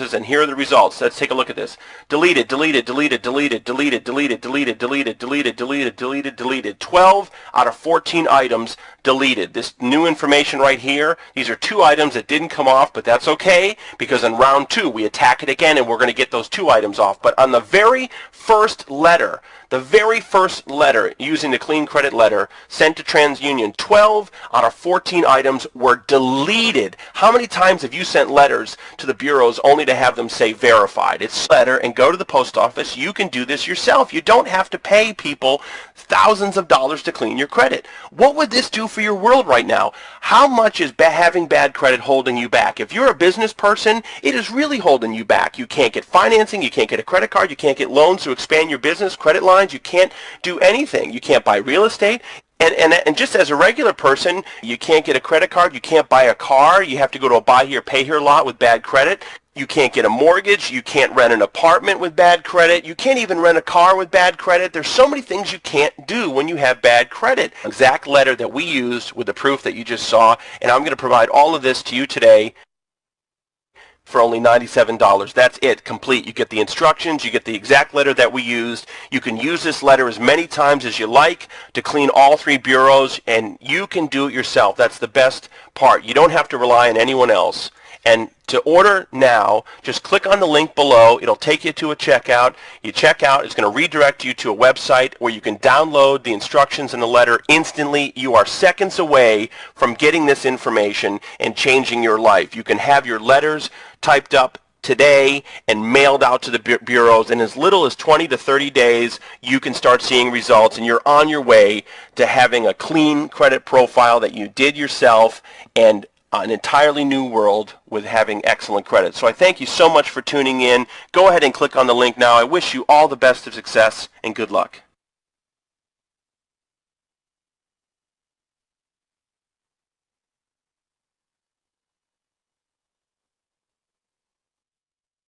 businesses, and here are the results. Let's take a look at this. Deleted, deleted, deleted, deleted, deleted, deleted, deleted, deleted, deleted, deleted, deleted, deleted. 12 out of 14 items deleted. This new information right here, these are 2 items that didn't come off, but that's okay, because in round 2 we attack it again and we're going to get those 2 items off. But on the very first letter, using the clean credit letter sent to TransUnion, 12 out of 14 items were deleted. How many times have you sent letters to the bureaus only to have them say verified? It's a letter, and go to the post office. You can do this yourself. You don't have to pay people thousands of dollars to clean your credit. What would this do for your world right now? How much is having bad credit holding you back? If you're a business person, it is really holding you back. You can't get financing, you can't get a credit card, you can't get loans to expand your business, credit lines, you can't do anything. You can't buy real estate. And just as a regular person, you can't get a credit card, you can't buy a car, you have to go to a buy here, pay here lot with bad credit. You can't get a mortgage, you can't rent an apartment with bad credit, you can't even rent a car with bad credit. There's so many things you can't do when you have bad credit. Exact letter that we used with the proof that you just saw, and I'm going to provide all of this to you today for only $97. That's it, complete. You get the instructions, you get the exact letter that we used. You can use this letter as many times as you like to clean all 3 bureaus, and you can do it yourself. That's the best part. You don't have to rely on anyone else. And to order now, just click on the link below. It'll take you to a checkout. You check out, it's going to redirect you to a website where you can download the instructions in the letter instantly. You are seconds away from getting this information and changing your life. You can have your letters typed up today and mailed out to the bureaus. In as little as 20 to 30 days, you can start seeing results, and you're on your way to having a clean credit profile that you did yourself and an entirely new world with having excellent credit. So I thank you so much for tuning in. Go ahead and click on the link now. I wish you all the best of success and good luck.